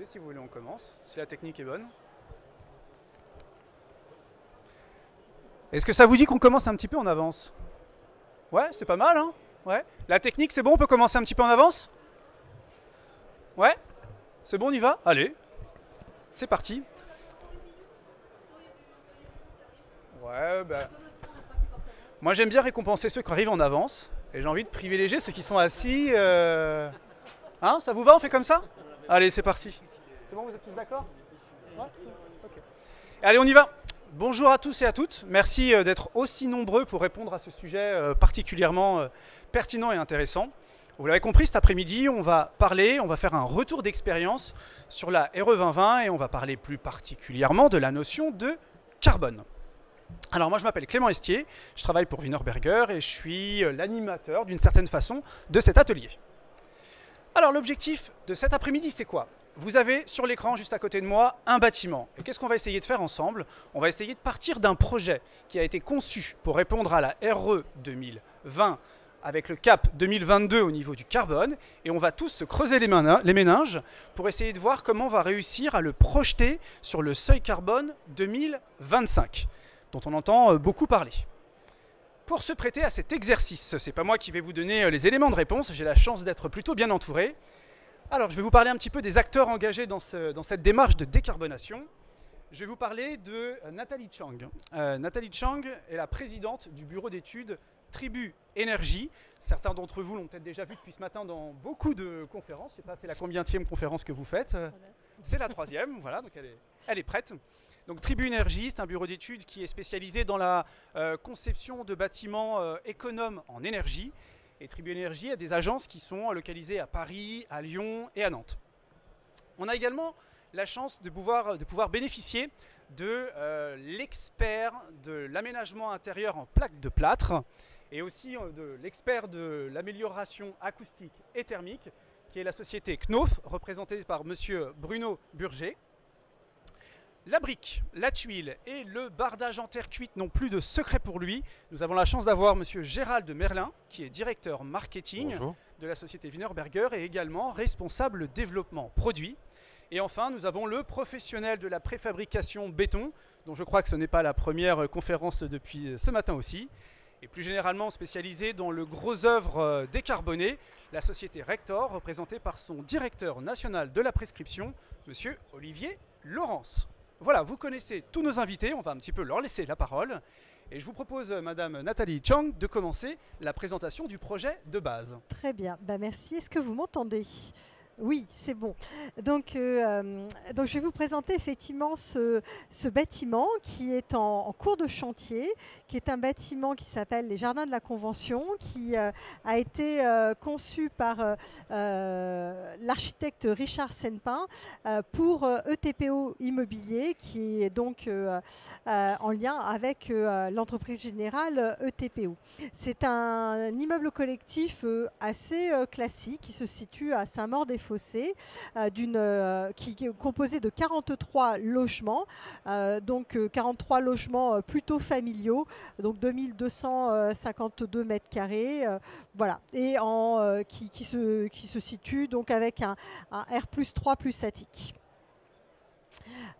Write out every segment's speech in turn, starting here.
si vous voulez, on commence, si la technique est bonne. Est-ce que ça vous dit qu'on commence un petit peu en avance? Ouais, c'est pas mal, hein? Ouais. La technique, c'est bon, on peut commencer un petit peu en avance? Ouais? C'est bon, on y va? Allez, c'est parti. Ouais, bah... Moi, j'aime bien récompenser ceux qui arrivent en avance, et j'ai envie de privilégier ceux qui sont assis. Hein, ça vous va, on fait comme ça? Allez, c'est parti. C'est bon, vous êtes tous d'accord? Ouais? Ok. Allez, on y va. Bonjour à tous et à toutes. Merci d'être aussi nombreux pour répondre à ce sujet particulièrement pertinent et intéressant. Vous l'avez compris, cet après-midi, on va faire un retour d'expérience sur la RE 2020 et on va parler plus particulièrement de la notion de carbone. Alors moi je m'appelle Clément Estier, je travaille pour Wienerberger et je suis l'animateur d'une certaine façon de cet atelier. Alors l'objectif de cet après-midi c'est quoi? Vous avez sur l'écran juste à côté de moi un bâtiment. Et qu'est-ce qu'on va essayer de faire ensemble? On va essayer de partir d'un projet qui a été conçu pour répondre à la RE 2020 avec le cap 2022 au niveau du carbone. Et on va tous se creuser les méninges pour essayer de voir comment on va réussir à le projeter sur le seuil carbone 2025, dont on entend beaucoup parler. Pour se prêter à cet exercice, c'est pas moi qui vais vous donner les éléments de réponse, j'ai la chance d'être plutôt bien entouré. Alors, je vais vous parler un petit peu des acteurs engagés dans cette démarche de décarbonation. Je vais vous parler de Nathalie Chang. Nathalie Chang est la présidente du bureau d'études Tribu Énergie. Certains d'entre vous l'ont peut-être déjà vu depuis ce matin dans beaucoup de conférences. Je ne sais pas, c'est la combienième conférence que vous faites? C'est la 3e, voilà, donc elle est prête. Donc Tribu Énergie, c'est un bureau d'études qui est spécialisé dans la conception de bâtiments économes en énergie. Et Tribu Énergie a des agences qui sont localisées à Paris, à Lyon et à Nantes. On a également la chance de pouvoir bénéficier de l'expert de l'aménagement intérieur en plaques de plâtre et aussi de l'expert de l'amélioration acoustique et thermique qui est la société Knauf, représentée par monsieur Bruno Burger. La brique, la tuile et le bardage en terre cuite n'ont plus de secret pour lui. Nous avons la chance d'avoir monsieur Gérald Merlin, qui est directeur marketing de la société Wienerberger et également responsable développement produit. Et enfin, nous avons le professionnel de la préfabrication béton, dont je crois que ce n'est pas la première conférence depuis ce matin aussi, et plus généralement spécialisé dans le gros œuvre décarboné, la société Rector, représentée par son directeur national de la prescription, monsieur Olivier Laurence. Voilà, vous connaissez tous nos invités, on va un petit peu leur laisser la parole. Et je vous propose, madame Nathalie Chang, de commencer la présentation du projet de base. Très bien, merci. Est-ce que vous m'entendez ? Oui, c'est bon. Donc je vais vous présenter effectivement ce bâtiment qui est en cours de chantier, qui est un bâtiment qui s'appelle les Jardins de la Convention, qui a été conçu par l'architecte Richard Senpin pour ETPO Immobilier, qui est donc en lien avec l'entreprise générale ETPO. C'est un immeuble collectif assez classique qui se situe à Saint-Maur-des-Fossés, qui est composé de 43 logements, donc 43 logements plutôt familiaux, donc 2252 mètres carrés, voilà, et qui se situe donc avec un R+3 plus attique.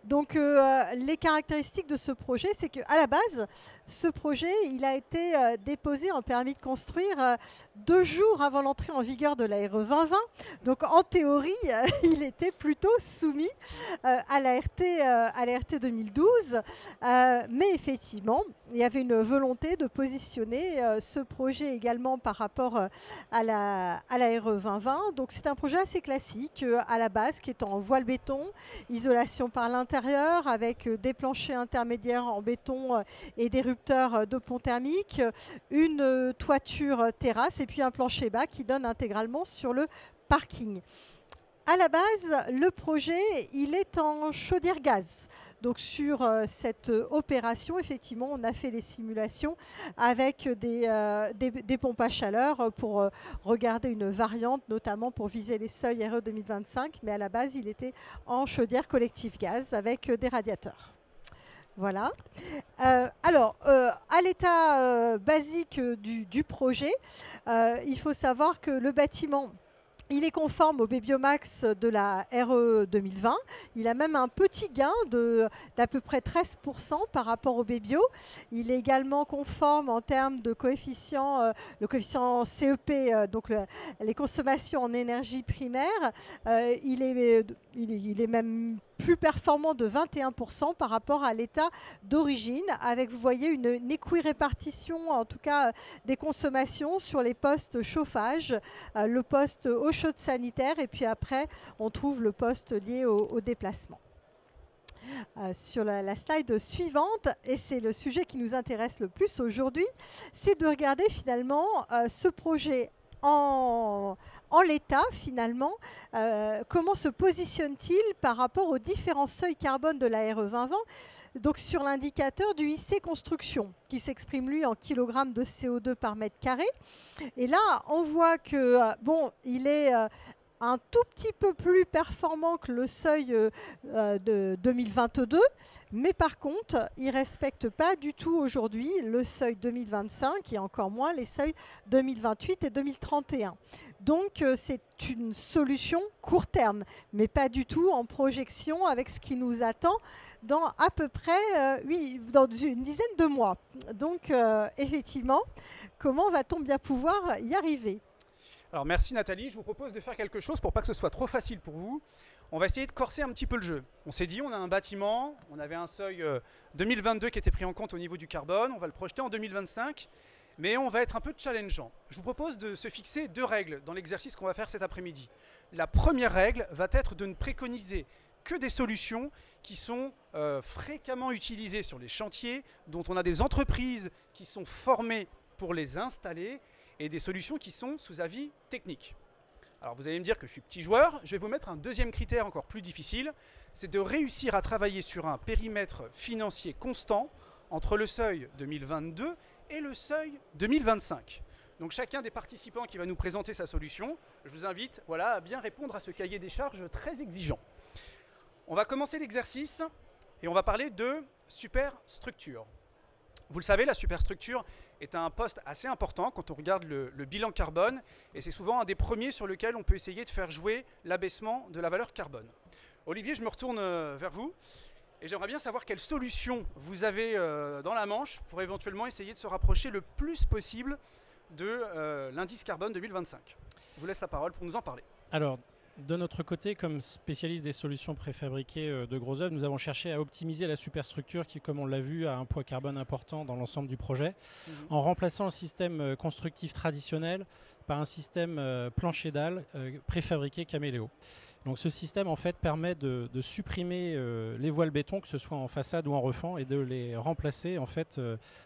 Donc les caractéristiques de ce projet, c'est qu'à la base, ce projet il a été déposé en permis de construire 2 jours avant l'entrée en vigueur de la RE 2020. Donc en théorie, il était plutôt soumis à la RT 2012. Mais effectivement, il y avait une volonté de positionner ce projet également par rapport à la RE 2020. Donc c'est un projet assez classique à la base qui est en voile béton, isolation par l'intérieur avec des planchers intermédiaires en béton et des rupteurs de pont thermique, une toiture terrasse et puis un plancher bas qui donne intégralement sur le parking. À la base, le projet, il est en chaudière gaz. Donc sur cette opération, effectivement, on a fait les simulations avec des pompes à chaleur pour regarder une variante, notamment pour viser les seuils RE 2025. Mais à la base, il était en chaudière collective gaz avec des radiateurs. Voilà. Alors, à l'état basique du projet, il faut savoir que le bâtiment Il est conforme au Babyomax de la RE 2020. Il a même un petit gain d'à peu près 13% par rapport au Babyo. Il est également conforme en termes de coefficient, le coefficient CEP, donc les consommations en énergie primaire. Il est même plus performant de 21% par rapport à l'état d'origine, avec, vous voyez, une équirépartition, en tout cas, des consommations sur les postes chauffage, le poste eau chaude sanitaire, et puis après, on trouve le poste lié au déplacement. Sur la slide suivante, et c'est le sujet qui nous intéresse le plus aujourd'hui, c'est de regarder finalement ce projet en l'état, finalement, comment se positionne-t-il par rapport aux différents seuils carbone de la RE 2020, donc sur l'indicateur du IC construction, qui s'exprime lui en kilogrammes de CO2 par mètre carré. Et là, on voit que, bon, il est un tout petit peu plus performant que le seuil de 2022, mais par contre, il ne respecte pas du tout aujourd'hui le seuil 2025 et encore moins les seuils 2028 et 2031. Donc, c'est une solution court terme, mais pas du tout en projection avec ce qui nous attend dans à peu près dans une dizaine de mois. Donc, effectivement, comment va-t-on bien pouvoir y arriver ? Alors merci Nathalie, je vous propose de faire quelque chose pour pas que ce soit trop facile pour vous. On va essayer de corser un petit peu le jeu. On s'est dit, on a un bâtiment, on avait un seuil 2022 qui était pris en compte au niveau du carbone, on va le projeter en 2025, mais on va être un peu challengeant. Je vous propose de se fixer 2 règles dans l'exercice qu'on va faire cet après-midi. La première règle va être de ne préconiser que des solutions qui sont fréquemment utilisées sur les chantiers, dont on a des entreprises qui sont formées pour les installer, et des solutions qui sont sous avis technique. Alors vous allez me dire que je suis petit joueur, je vais vous mettre un deuxième critère encore plus difficile, c'est de réussir à travailler sur un périmètre financier constant entre le seuil 2022 et le seuil 2025. Donc chacun des participants qui va nous présenter sa solution, je vous invite à bien répondre à ce cahier des charges très exigeant. On va commencer l'exercice et on va parler de superstructure. Vous le savez, la superstructure est un poste assez important quand on regarde le bilan carbone, et c'est souvent un des premiers sur lequel on peut essayer de faire jouer l'abaissement de la valeur carbone. Olivier, je me retourne vers vous, et j'aimerais bien savoir quelle solution vous avez dans la manche pour éventuellement essayer de se rapprocher le plus possible de l'indice carbone 2025. Je vous laisse la parole pour nous en parler. Alors, de notre côté, comme spécialiste des solutions préfabriquées de gros œuvres, nous avons cherché à optimiser la superstructure qui, comme on l'a vu, a un poids carbone important dans l'ensemble du projet, en remplaçant le système constructif traditionnel par un système plancher dalle préfabriqué Caméléo. Donc ce système en fait permet de supprimer les voiles béton, que ce soit en façade ou en refend, et de les remplacer en fait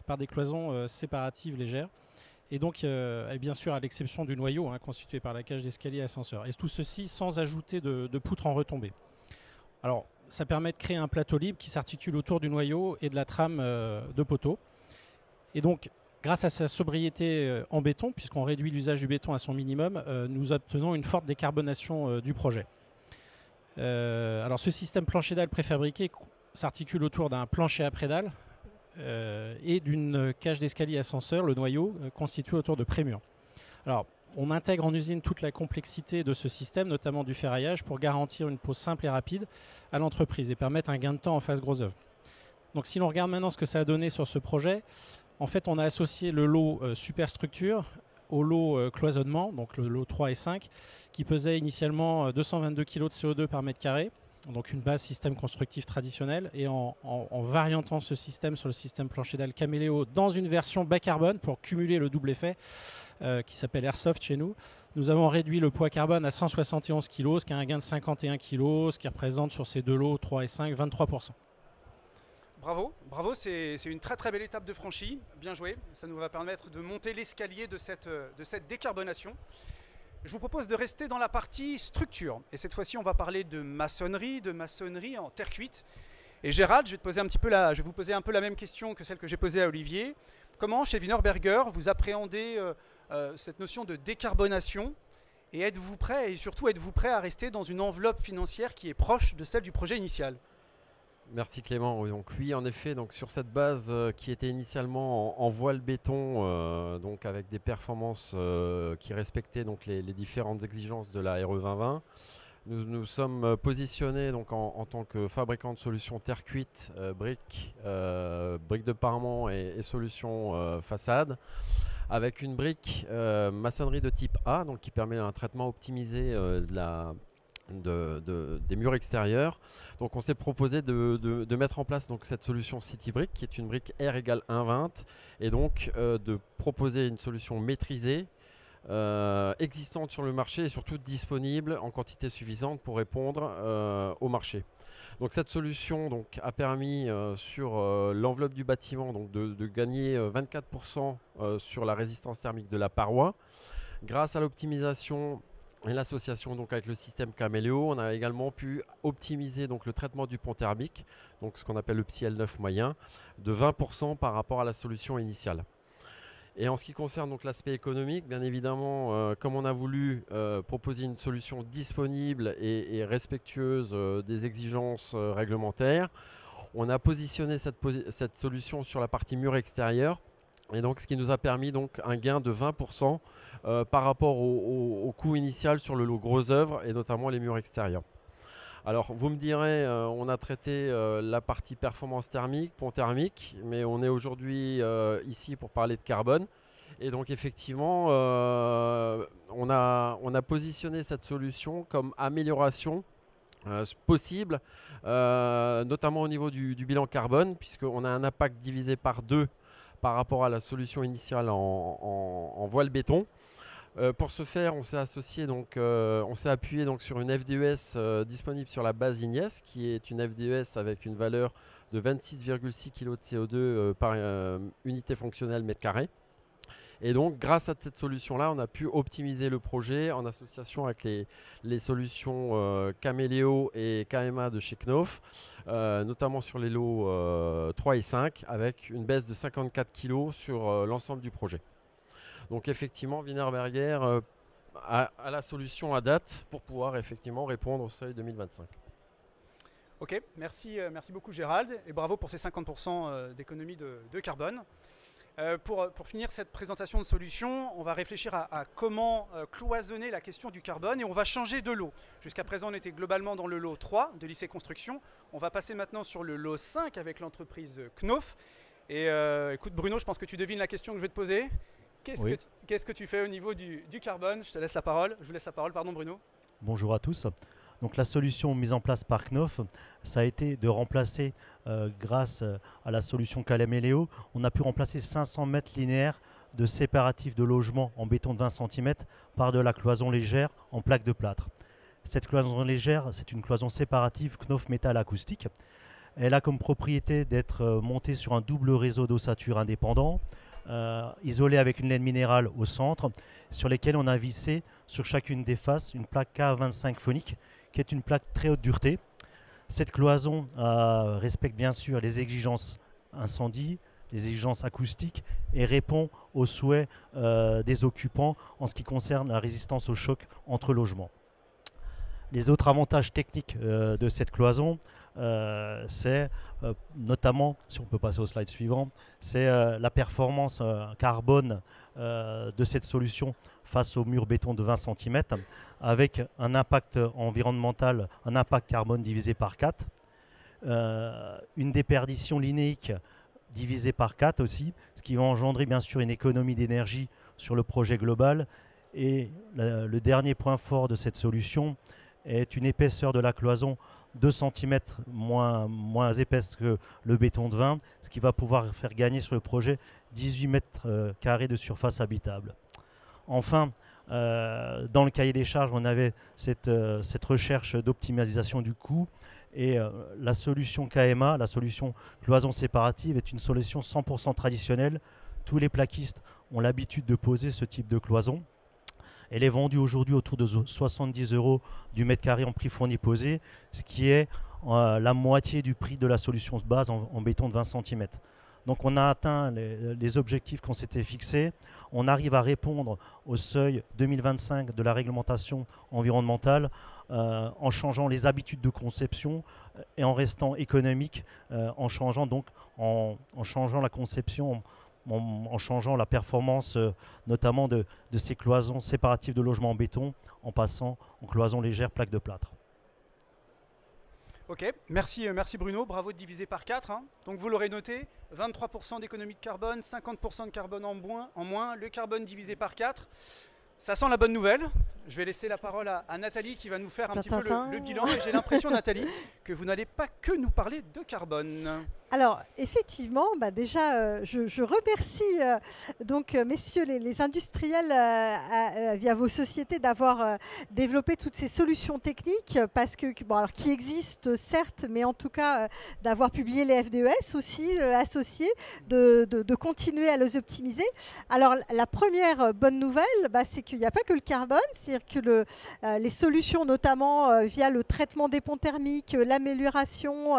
par des cloisons séparatives légères. Et donc, bien sûr, à l'exception du noyau constitué par la cage d'escalier ascenseur. Et tout ceci sans ajouter de poutres en retombée. Alors, ça permet de créer un plateau libre qui s'articule autour du noyau et de la trame de poteau. Et donc, grâce à sa sobriété en béton, puisqu'on réduit l'usage du béton à son minimum, nous obtenons une forte décarbonation du projet. Alors, ce système plancher dalle préfabriqué s'articule autour d'un plancher à prédale, et d'une cage d'escalier ascenseur, le noyau, constitué autour de prémurs. Alors, on intègre en usine toute la complexité de ce système, notamment du ferraillage, pour garantir une pose simple et rapide à l'entreprise et permettre un gain de temps en phase gros œuvre. Donc si l'on regarde maintenant ce que ça a donné sur ce projet, en fait on a associé le lot superstructure au lot cloisonnement, donc le lot 3 et 5, qui pesait initialement 222 kg de CO2 par mètre carré, donc une base système constructif traditionnel, et en variantant ce système sur le système plancher dalle Caméléo dans une version bas carbone pour cumuler le double effet qui s'appelle Airsoft chez nous, nous avons réduit le poids carbone à 171 kg, ce qui a un gain de 51 kg, ce qui représente sur ces deux lots 3 et 5 23%. Bravo, bravo, c'est une très très belle étape de franchie, bien joué, ça nous va permettre de monter l'escalier de cette décarbonation. Je vous propose de rester dans la partie structure. Et cette fois-ci, on va parler de maçonnerie en terre cuite. Et Gérald, je vais vous poser un peu la même question que celle que j'ai posée à Olivier. Comment, chez Wienerberger, vous appréhendez cette notion de décarbonation, et êtes-vous prêt à rester dans une enveloppe financière qui est proche de celle du projet initial ? Merci Clément. Donc oui, en effet, donc sur cette base qui était initialement en voile béton, donc avec des performances qui respectaient donc les différentes exigences de la RE 2020, nous nous sommes positionnés donc en tant que fabricant de solutions terre cuite, briques de parement et solutions façade, avec une brique maçonnerie de type A, donc qui permet un traitement optimisé des murs extérieurs. Donc on s'est proposé de mettre en place donc cette solution City Brick, qui est une brique R égale 1,20, et donc de proposer une solution maîtrisée, existante sur le marché et surtout disponible en quantité suffisante pour répondre au marché. Donc cette solution donc, a permis sur l'enveloppe du bâtiment donc, de gagner 24% sur la résistance thermique de la paroi. Grâce à l'optimisation et l'association donc avec le système Caméléo, on a également pu optimiser donc le traitement du pont thermique, donc ce qu'on appelle le PSI L9 moyen, de 20% par rapport à la solution initiale. Et en ce qui concerne donc l'aspect économique, bien évidemment, comme on a voulu proposer une solution disponible et respectueuse des exigences réglementaires, on a positionné cette solution sur la partie mur extérieur. Et donc, ce qui nous a permis donc un gain de 20% par rapport au coût initial sur le lot gros œuvre et notamment les murs extérieurs. Alors, vous me direz, on a traité la partie performance thermique, pont thermique, mais on est aujourd'hui ici pour parler de carbone. Et donc, effectivement, on a positionné cette solution comme amélioration possible, notamment au niveau du bilan carbone, puisqu'on a un impact divisé par 2 par rapport à la solution initiale en voile béton. Pour ce faire, on s'est associé donc, on s'est appuyé donc sur une FDES disponible sur la base IGNIS, qui est une FDES avec une valeur de 26,6 kg de CO2 par unité fonctionnelle mètre carré. Et donc, grâce à cette solution-là, on a pu optimiser le projet en association avec les solutions Caméléo et KMA de chez Knauf, notamment sur les lots 3 et 5, avec une baisse de 54 kg sur l'ensemble du projet. Donc effectivement, Wienerberger a la solution à date pour pouvoir effectivement répondre au seuil 2025. Ok, merci beaucoup Gérald, et bravo pour ces 50% d'économie de carbone. Pour finir cette présentation de solutions, on va réfléchir à comment cloisonner la question du carbone, et on va changer de lot. Jusqu'à présent, on était globalement dans le lot 3 de lycée construction. On va passer maintenant sur le lot 5 avec l'entreprise Knauf. Et écoute Bruno, je pense que tu devines la question que je vais te poser. Qu'est-ce que tu fais au niveau du carbone? Je te laisse la parole. Je vous laisse la parole, pardon Bruno. Bonjour à tous. Donc la solution mise en place par Knauf, ça a été de remplacer, grâce à la solution Caméléo, on a pu remplacer 500 mètres linéaires de séparatifs de logement en béton de 20 cm par de la cloison légère en plaque de plâtre. Cette cloison légère, c'est une cloison séparative Knauf métal acoustique. Elle a comme propriété d'être montée sur un double réseau d'ossature indépendant, isolé avec une laine minérale au centre, sur lesquelles on a vissé sur chacune des faces une plaque K25 phonique, qui est une plaque très haute dureté. Cette cloison respecte bien sûr les exigences incendie, les exigences acoustiques, et répond aux souhaits des occupants en ce qui concerne la résistance au choc entre logements. Les autres avantages techniques de cette cloison, c'est notamment, si on peut passer au slide suivant, c'est la performance carbone de cette solution face au mur béton de 20 cm, avec un impact environnemental, un impact carbone divisé par 4, une déperdition linéique divisée par 4 aussi, ce qui va engendrer bien sûr une économie d'énergie sur le projet global. Et le dernier point fort de cette solution est une épaisseur de la cloison 2 cm moins épaisse que le béton de 20, ce qui va pouvoir faire gagner sur le projet 18 mètres carrés de surface habitable. Enfin, dans le cahier des charges, on avait cette recherche d'optimisation du coût, et la solution KMA, la solution cloison séparative, est une solution 100% traditionnelle. Tous les plaquistes ont l'habitude de poser ce type de cloison. Elle est vendue aujourd'hui autour de 70 € du mètre carré en prix fourni posé, ce qui est la moitié du prix de la solution de base en béton de 20 cm. Donc on a atteint les objectifs qu'on s'était fixés. On arrive à répondre au seuil 2025 de la réglementation environnementale en changeant les habitudes de conception et en restant économique, en changeant la conception, en changeant la performance notamment de ces cloisons séparatives de logements en béton en passant en cloisons légères plaques de plâtre. Ok, merci Bruno, bravo de diviser par 4. Hein. Donc vous l'aurez noté, 23% d'économie de carbone, 50% de carbone en moins, le carbone divisé par 4. Ça sent la bonne nouvelle. Je vais laisser la parole à Nathalie qui va nous faire un petit peu le bilan. Et j'ai l'impression, Nathalie, que vous n'allez pas que nous parler de carbone. Alors, effectivement, déjà, je remercie donc, messieurs les industriels via vos sociétés d'avoir développé toutes ces solutions techniques parce que, qui existent certes, mais en tout cas d'avoir publié les FDES aussi associés, de continuer à les optimiser. Alors, la première bonne nouvelle, c'est qu'il n'y a pas que le carbone, c'est-à-dire que les solutions, notamment via le traitement des ponts thermiques, l'amélioration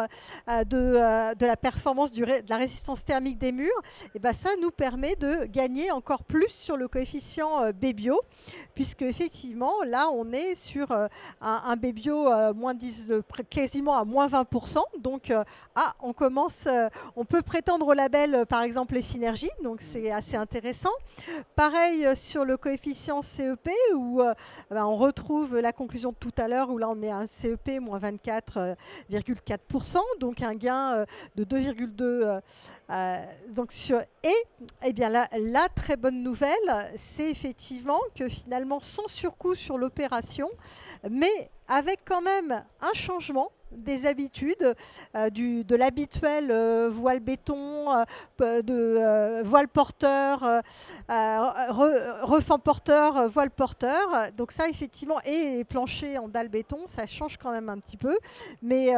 de la performance de la résistance thermique des murs, et ça nous permet de gagner encore plus sur le coefficient B-bio, puisque effectivement là on est sur un B-bio quasiment à moins 20%. Donc on peut prétendre au label par exemple Effinergie, donc c'est assez intéressant. Pareil sur le coefficient CEP où on retrouve la conclusion de tout à l'heure où là on est à un CEP moins 24,4%, donc un gain de 2,2. La très bonne nouvelle, c'est effectivement que finalement sans surcoût sur l'opération, mais avec quand même un changement des habitudes, de l'habituel voile béton, voile porteur, refend porteur, voile porteur. Donc ça effectivement, et plancher en dalle béton, ça change quand même un petit peu. Mais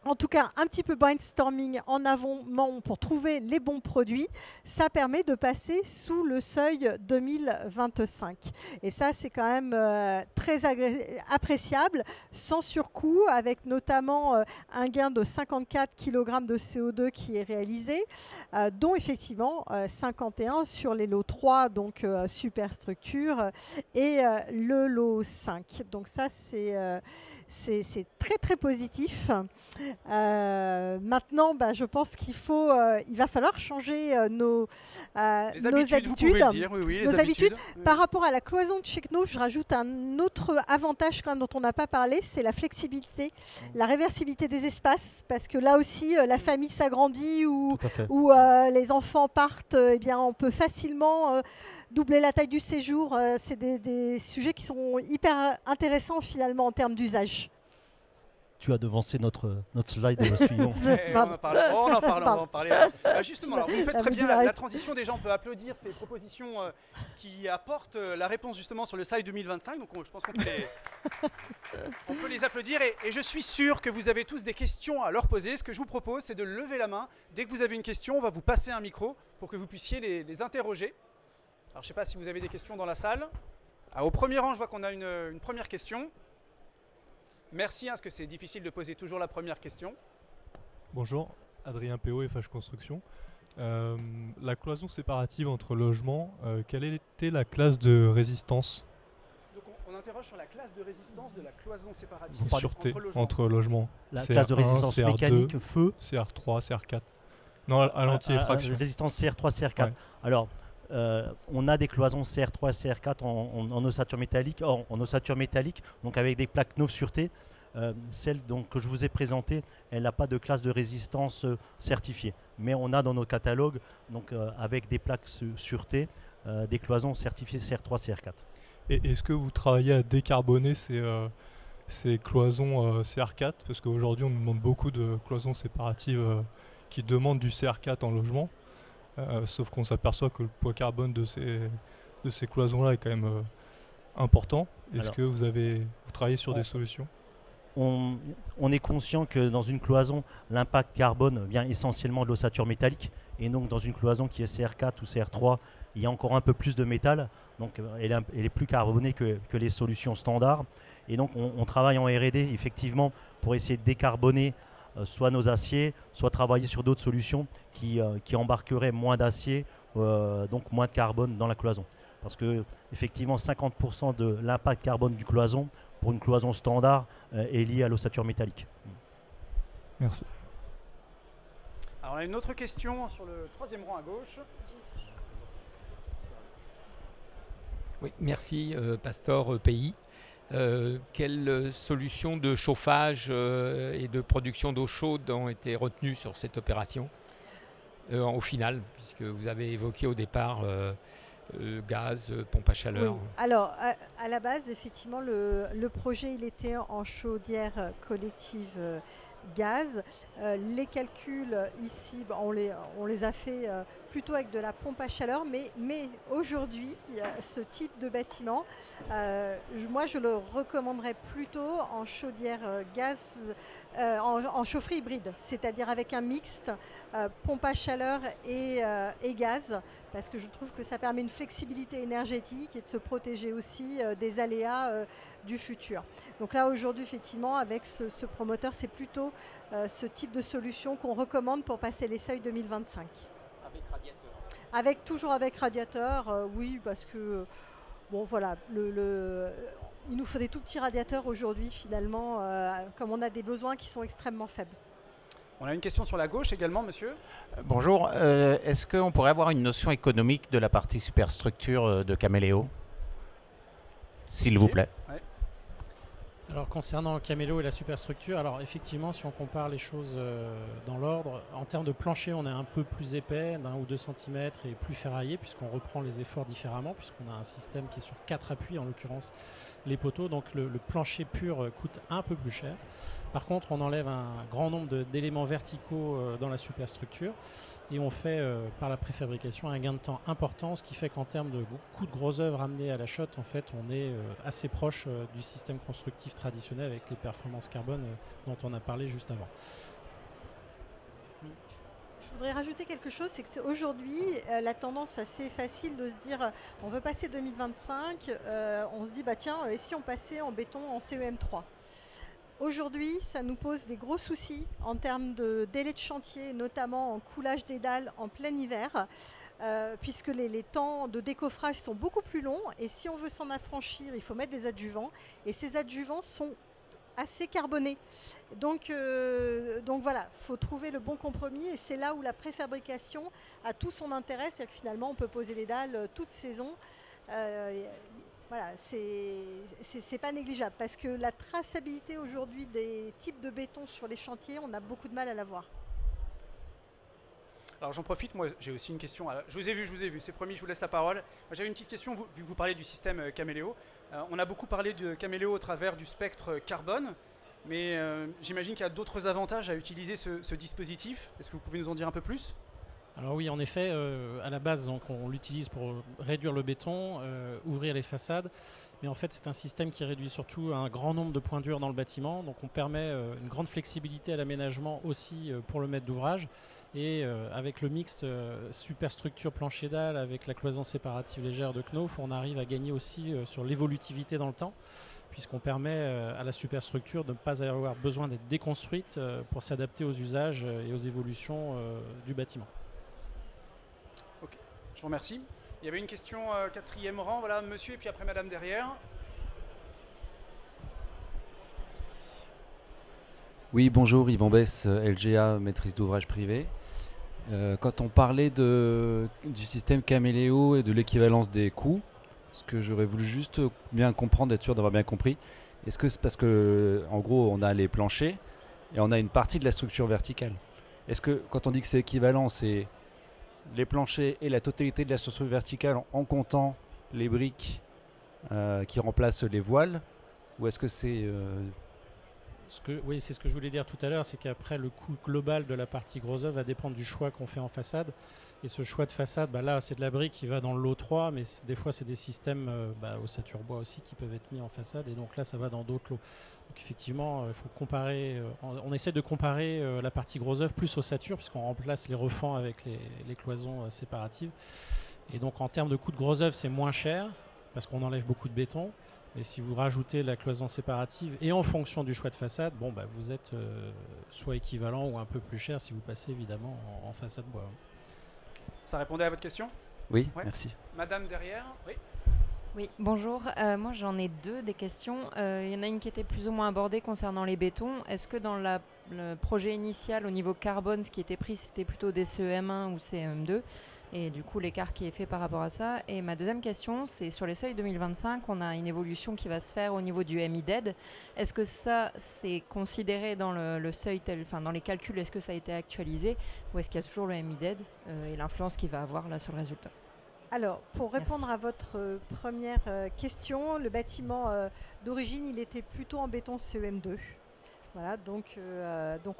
en tout cas, un petit peu brainstorming en amont pour trouver les bons produits, ça permet de passer sous le seuil 2025. Et ça, c'est quand même très appréciable, sans surcoût, avec notamment un gain de 54 kg de CO2 qui est réalisé, dont effectivement 51 sur les lots 3, donc superstructure, et le lot 5. Donc ça, c'est très très positif. Maintenant, je pense il va falloir changer nos habitudes. Nos habitudes. Par rapport à la cloison de chez Knauf, je rajoute un autre avantage quand même dont on n'a pas parlé, c'est la flexibilité, la réversibilité des espaces, parce que là aussi, la famille s'agrandit ou les enfants partent, on peut facilement doubler la taille du séjour. C'est des sujets qui sont hyper intéressants finalement en termes d'usage. Tu as devancé notre slide suivant. On va en parler. Justement, alors, vous faites très bien la transition. Déjà, on peut applaudir ces propositions qui apportent la réponse justement sur le slide 2025. Donc, je pense qu'on peut les applaudir. Et je suis sûr que vous avez tous des questions à leur poser. Ce que je vous propose, c'est de lever la main. Dès que vous avez une question, on va vous passer un micro pour que vous puissiez les interroger. Alors, je ne sais pas si vous avez des questions dans la salle. Au premier rang, je vois qu'on a une première question. Merci, parce que c'est difficile de poser toujours la première question. Bonjour, Adrien Péot, FH Construction. La cloison séparative entre logements, quelle était la classe de résistance? Donc on interroge sur la classe de résistance de la cloison séparative entre logements. La classe de résistance CR2, mécanique, feu. CR3, CR4. Non, à l'anti-effraction. Résistance CR3, CR4. Ouais. Alors, on a des cloisons CR3 et CR4 en ossature métallique, donc avec des plaques Knauf sûreté. Celle que je vous ai présentée, elle n'a pas de classe de résistance certifiée. Mais on a dans nos catalogues, avec des plaques sûreté, des cloisons certifiées CR3, CR4. Et est-ce que vous travaillez à décarboner ces cloisons CR4? Parce qu'aujourd'hui, on nous demande beaucoup de cloisons séparatives qui demandent du CR4 en logement. Sauf qu'on s'aperçoit que le poids carbone de ces cloisons-là est quand même important. Est-ce que vous travaillez sur des solutions? On est conscient que dans une cloison, l'impact carbone vient essentiellement de l'ossature métallique. Et donc dans une cloison qui est CR4 ou CR3, il y a encore un peu plus de métal. Donc elle est plus carbonée que les solutions standards. Et donc on travaille en R&D effectivement pour essayer de décarboner soit nos aciers, soit travailler sur d'autres solutions qui embarqueraient moins d'acier, donc moins de carbone dans la cloison. Parce que effectivement 50% de l'impact carbone du cloison, pour une cloison standard, est lié à l'ossature métallique. Merci. Alors on a une autre question sur le troisième rang à gauche. Oui, merci Pastor Pays. Quelles solutions de chauffage et de production d'eau chaude ont été retenues sur cette opération au final, puisque vous avez évoqué au départ gaz, pompe à chaleur. Oui. Alors, à la base, effectivement, le projet il était en chaudière collective gaz. Les calculs ici, on les a fait plutôt avec de la pompe à chaleur, mais aujourd'hui, ce type de bâtiment, moi je le recommanderais plutôt en chaudière gaz, en chaufferie hybride, c'est-à-dire avec un mixte pompe à chaleur et gaz, parce que je trouve que ça permet une flexibilité énergétique et de se protéger aussi des aléas du futur. Donc là aujourd'hui effectivement avec ce promoteur c'est plutôt ce type de solution qu'on recommande pour passer les seuils 2025. Avec radiateur. Toujours avec radiateur, oui parce que bon voilà, il nous faut des tout petits radiateurs aujourd'hui finalement comme on a des besoins qui sont extrêmement faibles. On a une question sur la gauche également, monsieur. Bonjour, est-ce qu'on pourrait avoir une notion économique de la partie superstructure de Caméléo, s'il vous plaît? Ouais. Alors concernant Caméléo et la superstructure, alors effectivement si on compare les choses dans l'ordre, en termes de plancher on est un peu plus épais, d'1 ou 2 cm et plus ferraillé puisqu'on reprend les efforts différemment puisqu'on a un système qui est sur 4 appuis, en l'occurrence les poteaux, donc le plancher pur coûte un peu plus cher. Par contre on enlève un grand nombre d'éléments verticaux dans la superstructure et on fait par la préfabrication un gain de temps important, ce qui fait qu'en termes de coût de gros œuvre amené à la shot, en fait, on est assez proche du système constructif traditionnel avec les performances carbone dont on a parlé juste avant. Je voudrais rajouter quelque chose, c'est qu'aujourd'hui, la tendance assez facile de se dire on veut passer 2025, on se dit bah tiens, et si on passait en béton en CEM3 ? Aujourd'hui, ça nous pose des gros soucis en termes de délai de chantier, notamment en coulage des dalles en plein hiver, puisque les temps de décoffrage sont beaucoup plus longs. Et si on veut s'en affranchir, il faut mettre des adjuvants. Et ces adjuvants sont assez carbonés. Donc voilà, il faut trouver le bon compromis. Et c'est là où la préfabrication a tout son intérêt. C'est que finalement, on peut poser les dalles toute saison. Voilà, c'est pas négligeable parce que la traçabilité aujourd'hui des types de béton sur les chantiers, on a beaucoup de mal à la voir. Alors j'en profite, moi j'ai aussi une question. Je vous ai vu, c'est promis, je vous laisse la parole. Moi j'avais une petite question, vu que vous parlez du système Caméléo. On a beaucoup parlé de Caméléo au travers du spectre carbone, mais j'imagine qu'il y a d'autres avantages à utiliser ce dispositif. Est-ce que vous pouvez nous en dire un peu plus ? Alors oui, en effet, à la base, donc, on l'utilise pour réduire le béton, ouvrir les façades. Mais en fait, c'est un système qui réduit surtout un grand nombre de points durs dans le bâtiment. Donc on permet une grande flexibilité à l'aménagement aussi pour le maître d'ouvrage. Et avec le mixte superstructure plancher dalle, avec la cloison séparative légère de Knauf, on arrive à gagner aussi sur l'évolutivité dans le temps, puisqu'on permet à la superstructure de ne pas avoir besoin d'être déconstruite pour s'adapter aux usages et aux évolutions du bâtiment. Je vous remercie. Il y avait une question quatrième rang, voilà, monsieur, et puis après madame derrière. Oui, bonjour, Yvan Bess, LGA, maîtrise d'ouvrage privé. Quand on parlait du système Caméléo et de l'équivalence des coûts, ce que j'aurais voulu juste bien comprendre, être sûr d'avoir bien compris, est-ce que c'est parce que, en gros, on a les planchers et on a une partie de la structure verticale? Est-ce que quand on dit que c'est équivalent, c'est les planchers et la totalité de la structure verticale en comptant les briques qui remplacent les voiles, ou est-ce que c'est... Oui, c'est ce que je voulais dire tout à l'heure, c'est qu'après le coût global de la partie gros œuvre va dépendre du choix qu'on fait en façade. Et ce choix de façade, là c'est de la brique qui va dans le lot 3, mais des fois c'est des systèmes ossature bois aussi qui peuvent être mis en façade, et donc là ça va dans d'autres lots. Donc effectivement, il faut comparer, on essaie de comparer la partie gros œuvre plus ossature, puisqu'on remplace les refends avec les cloisons séparatives. Et donc en termes de coût de gros œuvre, c'est moins cher, parce qu'on enlève beaucoup de béton. Et si vous rajoutez la cloison séparative et en fonction du choix de façade, bon, bah, vous êtes soit équivalent ou un peu plus cher si vous passez évidemment en façade bois. Ça répondait à votre question? Oui, Ouais. merci. Madame derrière? Oui. Oui, bonjour. Moi, j'en ai deux des questions. Il y en a une qui était plus ou moins abordée concernant les bétons. Est-ce que dans le projet initial, au niveau carbone, ce qui était pris, c'était plutôt des CEM1 ou CEM2? Et du coup, l'écart qui est fait par rapport à ça. Et ma deuxième question, c'est sur les seuils 2025, on a une évolution qui va se faire au niveau du MIDED. Est-ce que ça, c'est considéré dans le seuil, dans les calculs, est-ce que ça a été actualisé? Ou est-ce qu'il y a toujours le MIDED et l'influence qu'il va avoir là sur le résultat? Alors, pour répondre à votre première question, le bâtiment d'origine, il était plutôt en béton CEM2. Voilà, donc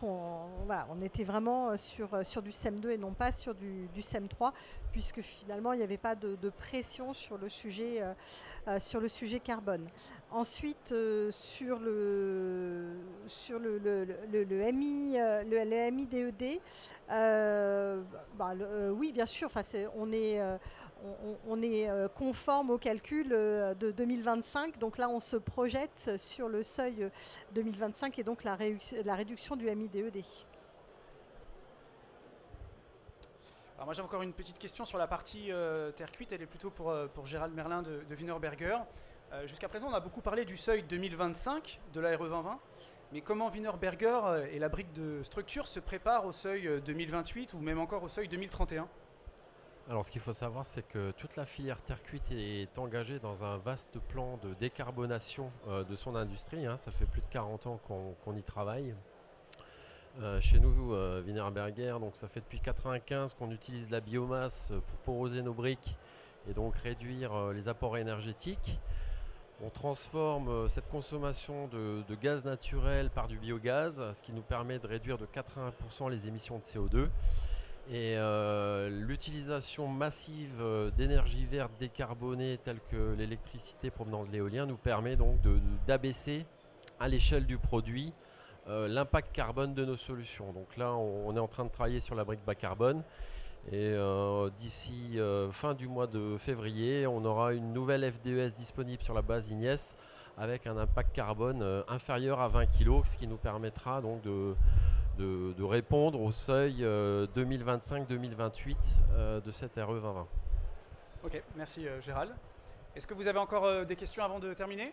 on était vraiment sur du CEM2 et non pas sur du CEM3, puisque finalement, il n'y avait pas de pression sur le sujet carbone. Ensuite, sur le MIDED, oui, bien sûr, on est conforme au calcul de 2025. Donc là, on se projette sur le seuil 2025 et donc la réduction du MIDED. Alors moi j'ai encore une petite question sur la partie terre cuite. Elle est plutôt pour Gérald Merlin de Wienerberger. Jusqu'à présent, on a beaucoup parlé du seuil 2025 de la RE 2020. Mais comment Wienerberger et la brique de structure se préparent au seuil 2028 ou même encore au seuil 2031? Alors ce qu'il faut savoir, c'est que toute la filière terre cuite est engagée dans un vaste plan de décarbonation de son industrie. Ça fait plus de 40 ans qu'on y travaille. Chez nous, Wienerberger, donc ça fait depuis 1995 qu'on utilise la biomasse pour poroser nos briques et donc réduire les apports énergétiques. On transforme cette consommation de gaz naturel par du biogaz, ce qui nous permet de réduire de 80% les émissions de CO2. Et l'utilisation massive d'énergie verte décarbonée telle que l'électricité provenant de l'éolien nous permet donc d'abaisser à l'échelle du produit l'impact carbone de nos solutions. Donc là, on est en train de travailler sur la brique bas carbone. Et d'ici fin du mois de février, on aura une nouvelle FDES disponible sur la base Ignes avec un impact carbone inférieur à 20 kg, ce qui nous permettra donc de répondre au seuil 2025-2028 de cette RE 2020. Ok, merci Gérald. Est-ce que vous avez encore des questions avant de terminer?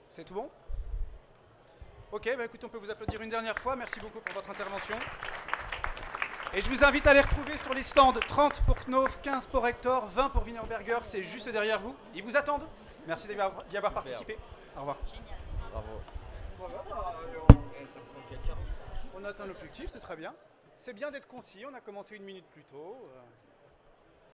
C'est tout bon? Ok, bah écoutez, on peut vous applaudir une dernière fois. Merci beaucoup pour votre intervention. Et je vous invite à les retrouver sur les stands 30 pour Knauf, 15 pour Hector, 20 pour Wienerberger. C'est juste derrière vous. Ils vous attendent. Merci d'y avoir participé. Au revoir. Génial. Bravo. On atteint l'objectif, c'est très bien. C'est bien d'être concis. On a commencé une minute plus tôt.